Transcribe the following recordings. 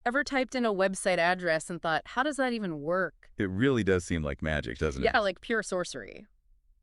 Ever typed in a website address and thought, how does that even work? It really does seem like magic, doesn't it? Yeah, like pure sorcery.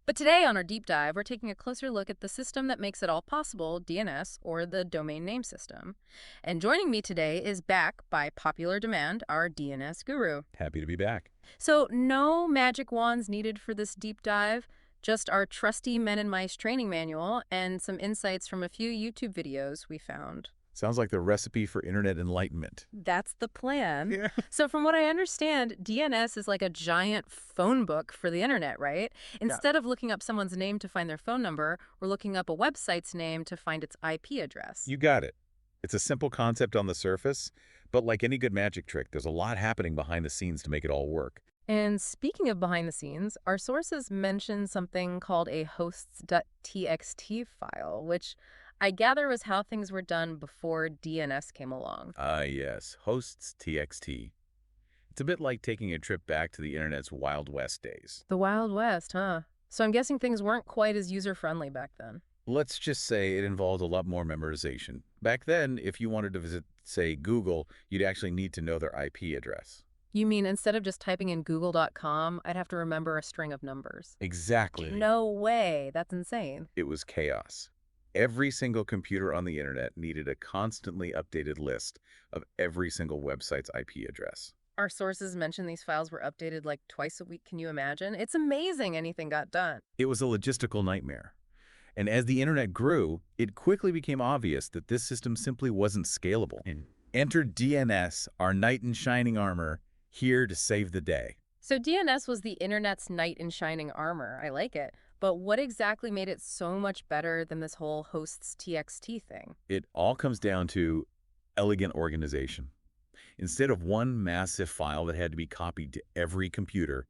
But today on our deep dive, we're taking a closer look at the system that makes it all possible, DNS, or the domain name system. And joining me today is back, by popular demand, our DNS guru. Happy to be back. So no magic wands needed for this deep dive, just our trusty Men and Mice training manual and some insights from a few YouTube videos we found. Sounds like the recipe for internet enlightenment. That's the plan. Yeah. So from what I understand, DNS is like a giant phone book for the internet, right? Instead of looking up someone's name to find their phone number, we're looking up a website's name to find its IP address. You got it. It's a simple concept on the surface, but like any good magic trick, there's a lot happening behind the scenes to make it all work. And speaking of behind the scenes, our sources mention something called a hosts.txt file, which I gather was how things were done before DNS came along. Yes, hosts TXT. It's a bit like taking a trip back to the internet's Wild West days. The Wild West, huh? So I'm guessing things weren't quite as user-friendly back then. Let's just say it involved a lot more memorization. Back then, if you wanted to visit, say, Google, you'd actually need to know their IP address. You mean instead of just typing in google.com, I'd have to remember a string of numbers? Exactly. No way. That's insane. It was chaos. Every single computer on the internet needed a constantly updated list of every single website's IP address. Our sources mention these files were updated like twice a week. Can you imagine? It's amazing anything got done. It was a logistical nightmare. And as the internet grew, it quickly became obvious that this system simply wasn't scalable. Enter DNS, our knight in shining armor, here to save the day. So DNS was the internet's knight in shining armor. I like it. But what exactly made it so much better than this whole hosts TXT thing? It all comes down to elegant organization. Instead of one massive file that had to be copied to every computer,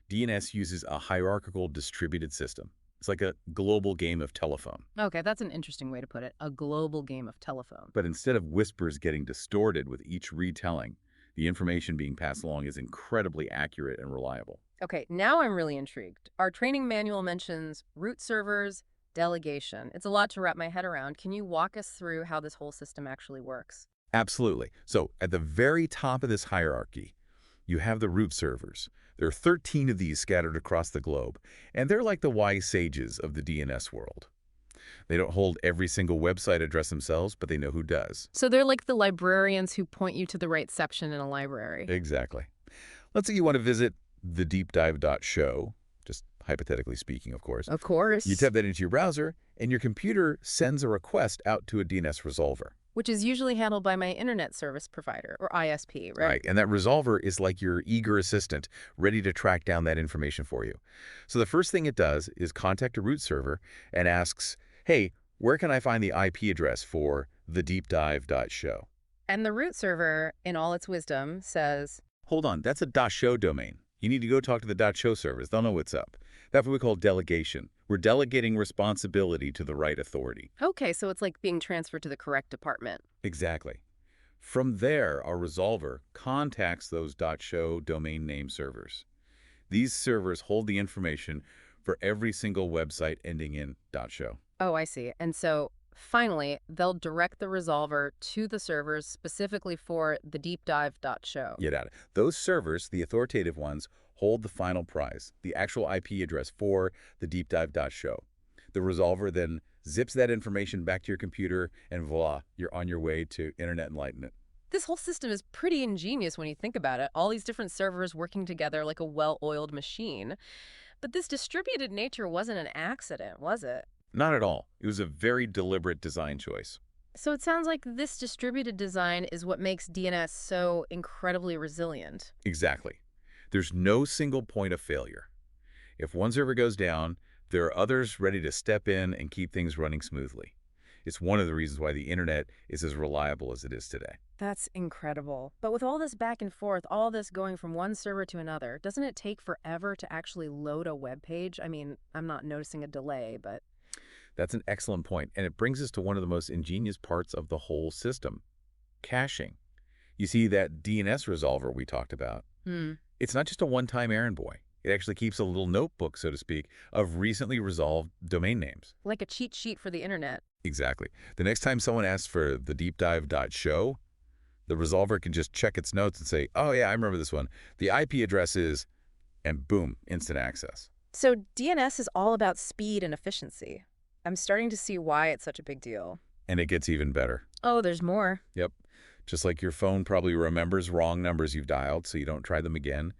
DNS uses a hierarchical distributed system. It's like a global game of telephone. Okay, that's an interesting way to put it. A global game of telephone. But instead of whispers getting distorted with each retelling, the information being passed along is incredibly accurate and reliable. Okay, now I'm really intrigued. Our training manual mentions root servers, delegation. It's a lot to wrap my head around. Can you walk us through how this whole system actually works? Absolutely. So at the very top of this hierarchy, you have the root servers. There are 13 of these scattered across the globe, and they're like the wise sages of the DNS world. They don't hold every single website address themselves, but they know who does. So they're like the librarians who point you to the right section in a library. Exactly. Let's say you want to visit thedeepdive.show, just hypothetically speaking, of course. Of course. You type that into your browser, and your computer sends a request out to a DNS resolver. Which is usually handled by my internet service provider, or ISP, right? Right, and that resolver is like your eager assistant, ready to track down that information for you. So the first thing it does is contact a root server and asks, hey, where can I find the IP address for thedeepdive.show? And the root server, in all its wisdom, says, Hold on, that's a .show domain. You need to go talk to the .show servers. They'll know what's up. That's what we call delegation. We're delegating responsibility to the right authority. okay, so it's like being transferred to the correct department. Exactly. From there, our resolver contacts those .show domain name servers. These servers hold the information for every single website ending in .show. Oh, I see. And so, finally, they'll direct the resolver to the servers specifically for the deepdive.show. Get at it. Those servers, the authoritative ones, hold the final prize, the actual IP address for the deepdive.show. The resolver then zips that information back to your computer, and voila, you're on your way to internet enlightenment. This whole system is pretty ingenious when you think about it. All these different servers working together like a well-oiled machine. But this distributed nature wasn't an accident, was it? Not at all. It was a very deliberate design choice. So it sounds like this distributed design is what makes DNS so incredibly resilient. Exactly. There's no single point of failure. If one server goes down, there are others ready to step in and keep things running smoothly. It's one of the reasons why the internet is as reliable as it is today. That's incredible. But with all this back and forth, all this going from one server to another, doesn't it take forever to actually load a web page? I mean, I'm not noticing a delay, but... That's an excellent point, and it brings us to one of the most ingenious parts of the whole system, caching. You see that DNS resolver we talked about? It's not just a one-time errand boy. It actually keeps a little notebook, so to speak, of recently resolved domain names. Like a cheat sheet for the internet. Exactly. The next time someone asks for the deepdive.show, The resolver can just check its notes and say, oh yeah, I remember this one. The IP address is, and boom, instant access. So DNS is all about speed and efficiency. I'm starting to see why it's such a big deal. And it gets even better. Oh, there's more. Yep. Just like your phone probably remembers wrong numbers you've dialed so you don't try them again,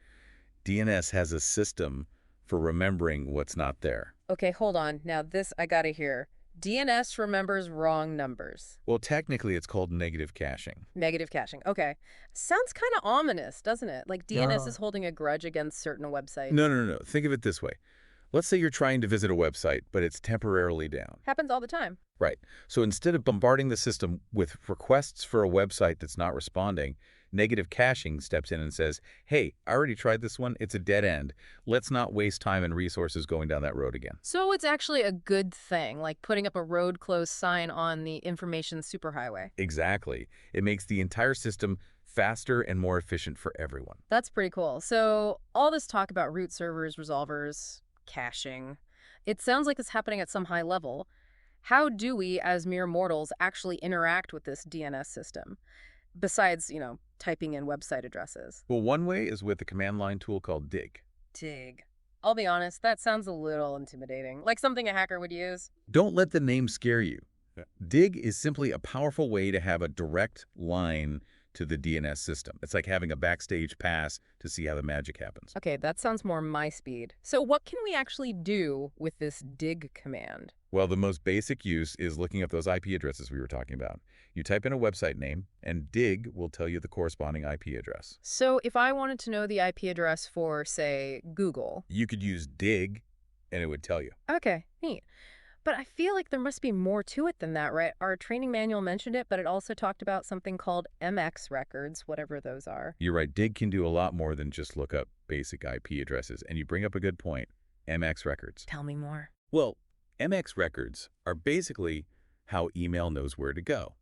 DNS has a system for remembering what's not there. Okay, hold on. Now this I gotta hear. DNS remembers wrong numbers. Well, technically, it's called negative caching. Negative caching. Okay. Sounds kind of ominous, doesn't it? Like DNS is holding a grudge against certain websites. No. Think of it this way. Let's say you're trying to visit a website, but it's temporarily down. Happens all the time. Right. So instead of bombarding the system with requests for a website that's not responding, negative caching steps in and says, hey, I already tried this one. It's a dead end. Let's not waste time and resources going down that road again. So it's actually a good thing, like putting up a road closed sign on the information superhighway. Exactly. It makes the entire system faster and more efficient for everyone. That's pretty cool. So all this talk about root servers, resolvers, caching, it sounds like it's happening at some high level. How do we, as mere mortals, actually interact with this DNS system? Besides, typing in website addresses. Well, one way is with a command line tool called dig. Dig. I'll be honest, that sounds a little intimidating. Like something a hacker would use. Don't let the name scare you. Dig is simply a powerful way to have a direct line to the DNS system. It's like having a backstage pass to see how the magic happens. Okay, that sounds more my speed. So what can we actually do with this dig command? Well, the most basic use is looking up those IP addresses we were talking about. You type in a website name, and dig will tell you the corresponding IP address. So if I wanted to know the IP address for, say, Google. You could use dig, and it would tell you. Okay, neat. But I feel like there must be more to it than that, right? Our training manual mentioned it, but it also talked about something called MX records, whatever those are. You're right. Dig can do a lot more than just look up basic IP addresses. And you bring up a good point. MX records. Tell me more. Well, MX records are basically how email knows where to go.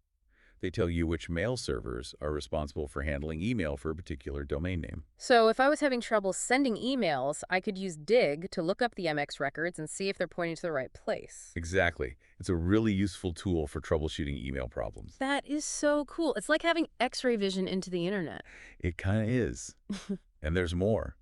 They tell you which mail servers are responsible for handling email for a particular domain name. So if I was having trouble sending emails, I could use dig to look up the MX records and see if they're pointing to the right place. Exactly. It's a really useful tool for troubleshooting email problems. That is so cool. It's like having X-ray vision into the internet. It kind of is. And there's more.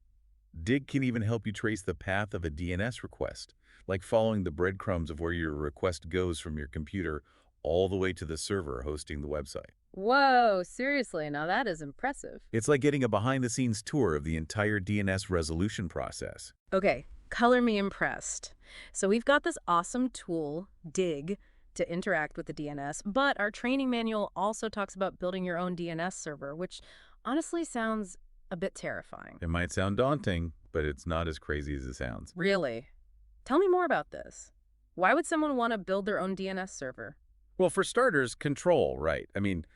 Dig can even help you trace the path of a DNS request, like following the breadcrumbs of where your request goes from your computer all the way to the server hosting the website. Whoa, seriously, now that is impressive. It's like getting a behind-the-scenes tour of the entire DNS resolution process. Okay, color me impressed. So we've got this awesome tool, dig, to interact with the DNS, but our training manual also talks about building your own DNS server, which honestly sounds a bit terrifying. It might sound daunting, but it's not as crazy as it sounds. Really? Tell me more about this. Why would someone want to build their own DNS server? Well, for starters, control, right? I mean,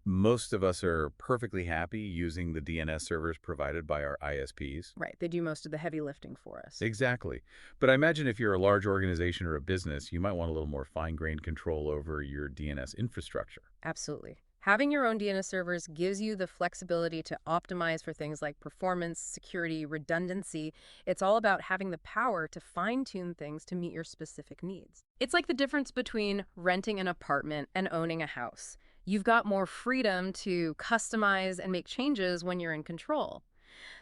most of us are perfectly happy using the DNS servers provided by our ISPs. Right, they do most of the heavy lifting for us. Exactly. But I imagine if you're a large organization or a business, you might want a little more fine-grained control over your DNS infrastructure. Absolutely. Having your own DNS servers gives you the flexibility to optimize for things like performance, security, redundancy. It's all about having the power to fine-tune things to meet your specific needs. It's like the difference between renting an apartment and owning a house. You've got more freedom to customize and make changes when you're in control.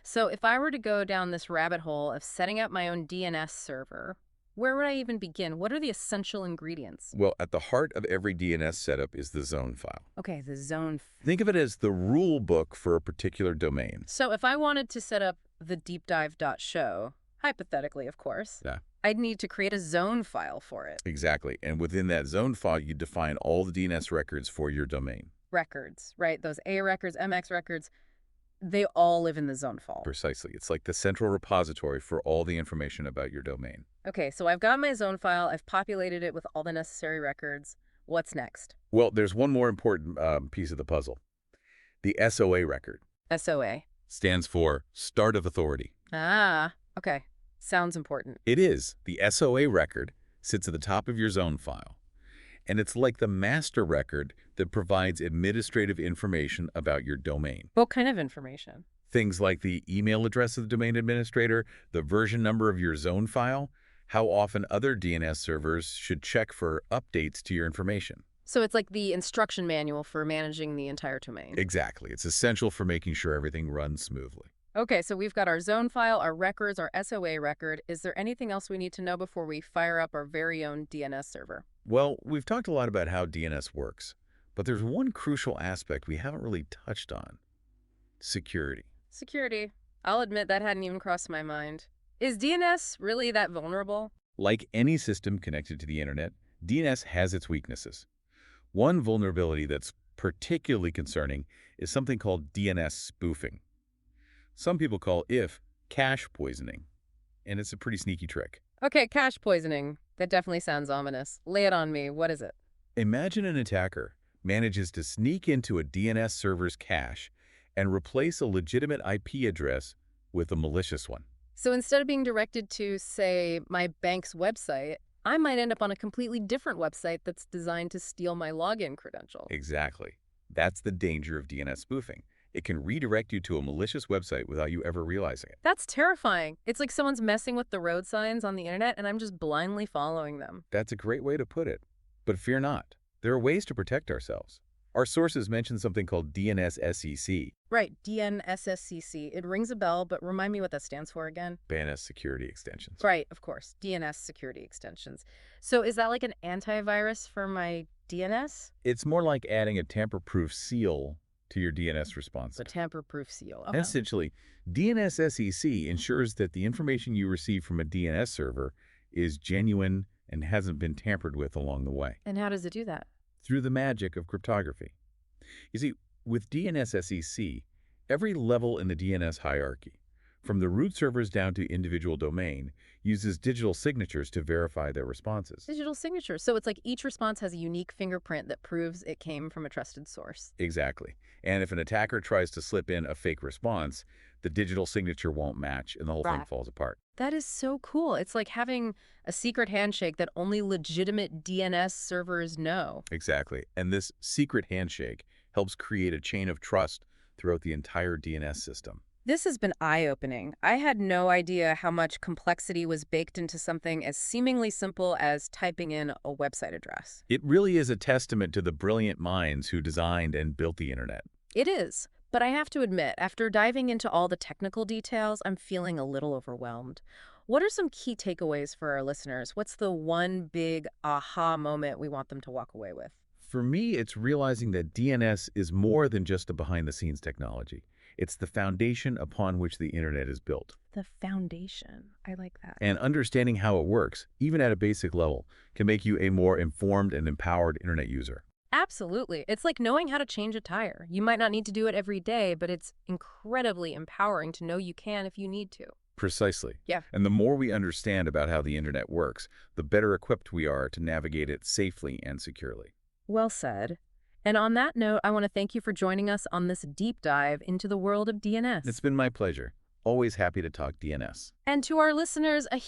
So if I were to go down this rabbit hole of setting up my own DNS server, where would I even begin? What are the essential ingredients? Well, at the heart of every DNS setup is the zone file. Okay, the zone. Think of it as the rule book for a particular domain. So if I wanted to set up the deepdive.show, hypothetically, of course, Yeah. I'd need to create a zone file for it. Exactly. And within that zone file, you define all the DNS records for your domain. Records, right? Those A records, MX records, they all live in the zone file. Precisely. It's like the central repository for all the information about your domain. Okay, so I've got my zone file. I've populated it with all the necessary records. What's next? Well, there's one more important piece of the puzzle. The SOA record SOA. stands for Start of Authority. Ah, okay. Sounds important. It is. The SOA record sits at the top of your zone file. And it's like the master record that provides administrative information about your domain. What kind of information? Things like the email address of the domain administrator, the version number of your zone file, how often other DNS servers should check for updates to your information. So it's like the instruction manual for managing the entire domain. Exactly. It's essential for making sure everything runs smoothly. Okay, so we've got our zone file, our records, our SOA record. Is there anything else we need to know before we fire up our very own DNS server? Well, we've talked a lot about how DNS works, but there's one crucial aspect we haven't really touched on: security. Security. I'll admit that hadn't even crossed my mind. Is DNS really that vulnerable? Like any system connected to the internet, DNS has its weaknesses. One vulnerability that's particularly concerning is something called DNS spoofing. Some people call if cache poisoning, and it's a pretty sneaky trick. Okay, cache poisoning. That definitely sounds ominous. Lay it on me. What is it? Imagine an attacker manages to sneak into a DNS server's cache and replace a legitimate IP address with a malicious one. So instead of being directed to, say, my bank's website, I might end up on a completely different website that's designed to steal my login credential. Exactly. That's the danger of DNS spoofing. It can redirect you to a malicious website without you ever realizing it. That's terrifying. It's like someone's messing with the road signs on the internet and I'm just blindly following them. That's a great way to put it. But fear not. There are ways to protect ourselves. Our sources mention something called DNS-SEC, Right, DNSSCC. It rings a bell, but remind me what that stands for again. DNS security extensions. Right, of course. DNS security extensions. So is that like an antivirus for my DNS? It's more like adding a tamper-proof seal to your DNS response. The tamper-proof seal. And Okay. essentially, DNS-SEC ensures that the information you receive from a DNS server is genuine and hasn't been tampered with along the way, And how does it do that? through the magic of cryptography. You see, with DNS-SEC, every level in the DNS hierarchy, from the root servers down to individual domain, uses digital signatures to verify their responses. Digital signature. So it's like each response has a unique fingerprint that proves it came from a trusted source. Exactly. And if an attacker tries to slip in a fake response, the digital signature won't match and the whole thing Right. falls apart. That is so cool. It's like having a secret handshake that only legitimate DNS servers know. Exactly. And this secret handshake helps create a chain of trust throughout the entire DNS system. This has been eye-opening. I had no idea how much complexity was baked into something as seemingly simple as typing in a website address. It really is a testament to the brilliant minds who designed and built the internet. It is, but I have to admit, after diving into all the technical details, I'm feeling a little overwhelmed. What are some key takeaways for our listeners? What's the one big aha moment we want them to walk away with? For me, it's realizing that DNS is more than just a behind-the-scenes technology. It's the foundation upon which the internet is built. The foundation. I like that. And understanding how it works, even at a basic level, can make you a more informed and empowered internet user. Absolutely. It's like knowing how to change a tire. You might not need to do it every day, but it's incredibly empowering to know you can if you need to. Precisely. Yeah. And the more we understand about how the internet works, the better equipped we are to navigate it safely and securely. Well said. And on that note, I want to thank you for joining us on this deep dive into the world of DNS. It's been my pleasure. Always happy to talk DNS. And to our listeners, a